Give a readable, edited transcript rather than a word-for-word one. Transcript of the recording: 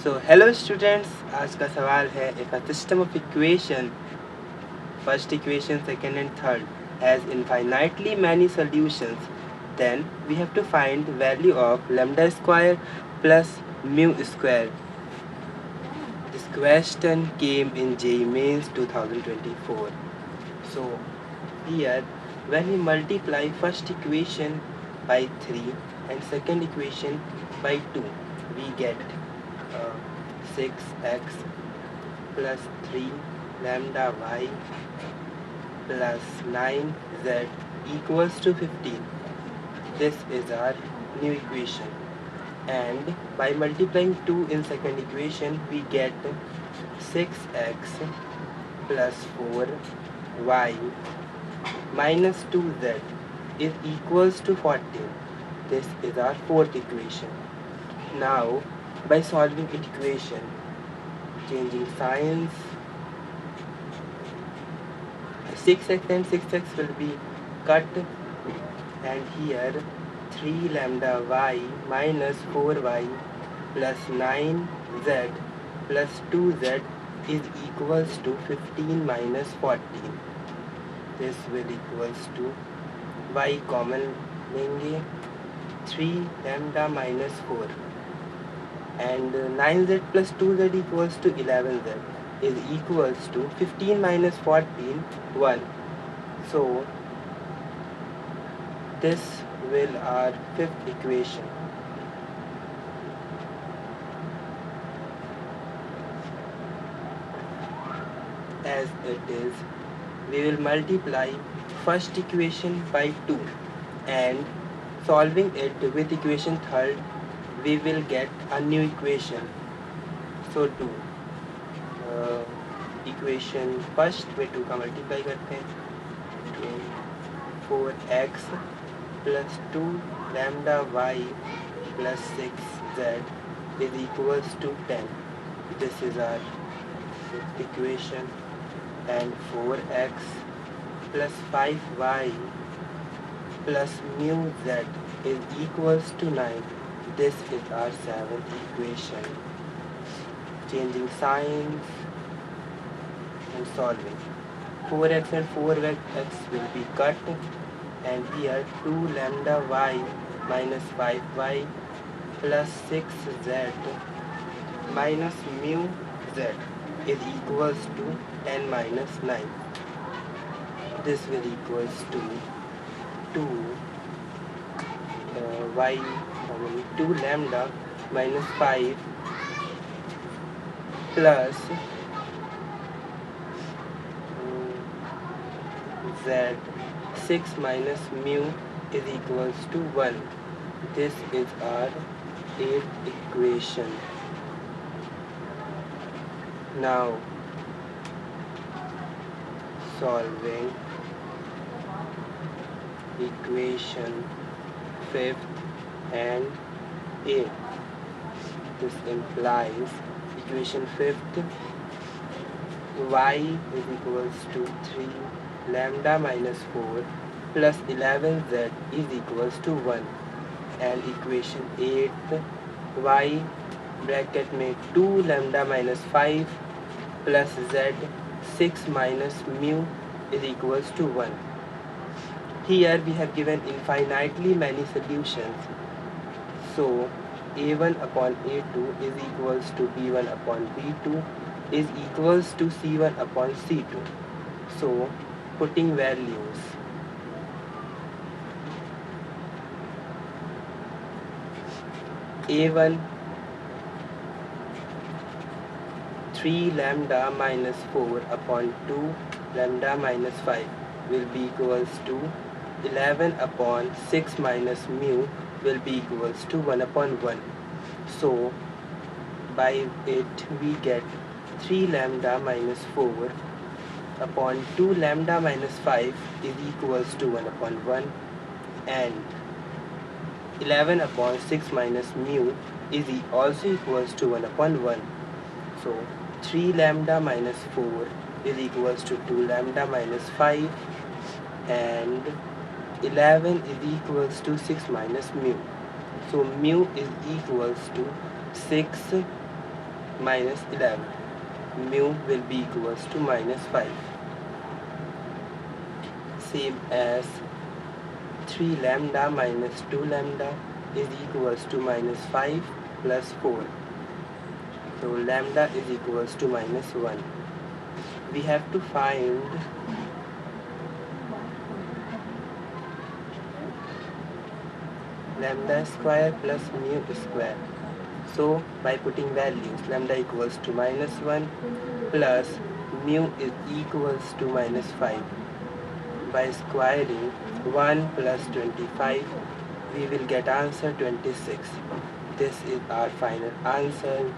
So hello students, आज का सवाल है if a system of equation, first equation, second and third has infinitely many solutions, then we have to find value of lambda square plus mu square. This question came in JEE Mains 2024. So here when we multiply first equation by 3 and second equation by 2, we get 6x plus 3 lambda y plus 9z equals to 15. This is our new equation, and by multiplying 2 in second equation we get 6x plus 4y minus 2z is equals to 14. This is our fourth equation. Now by solving equation, changing signs, 6x and 6x will be cut, and here 3 lambda y minus 4y plus 9z plus 2z is equals to 15 minus 14. This will equals to y common लेंगे 3 lambda minus 4 and 9z plus 2z equals to 11z is equals to 15 minus 14 1. So this will our fifth equation. As it is, we will multiply first equation by 2 and solving it with equation third we will get a new equation. So 2 equation first में 2 का multiply करते हैं, 4x plus 2 lambda y plus 6z is equals to 10. This is our equation. And 4x plus 5y plus mu z is equals to 9. This is our seventh equation. Changing signs and solving. 4x and 4x will be cut, and here 2 lambda y minus 5y plus 6z minus mu z is equals to 10 minus 9. This will equals to 2 2 lambda minus 5 plus z 6 minus mu is equals to 1. This is our eighth equation. Now solving equation fifth and eighth. This implies equation fifth, y is equals to 3 lambda minus 4 plus 11z is equals to 1, and equation 8th, y bracket में 2 lambda minus 5 plus z 6 minus mu is equals to 1. Here we have given infinitely many solutions, so a1 upon a2 is equals to b1 upon b2 is equals to c1 upon c2. So putting values, a1 3 lambda minus 4 upon 2 lambda minus 5 will be equals to 11 upon 6 minus mu will be equals to 1 upon 1. So by it we get 3 lambda minus 4 upon 2 lambda minus 5 is equals to 1 upon 1, and 11 upon 6 minus mu is also equals to 1 upon 1. So 3 lambda minus 4 is equals to 2 lambda minus 5, and 11 is equals to 6 minus mu. So mu is equals to 6 minus 11. Mu will be equals to minus 5. Same as 3 lambda minus 2 lambda is equals to minus 5 plus 4. So lambda is equals to minus 1. We have to find lambda square plus mu square. So by putting values, lambda equals to minus 1 plus mu is equals to minus 5. By squaring 1 plus 25, we will get answer 26. This is our final answer.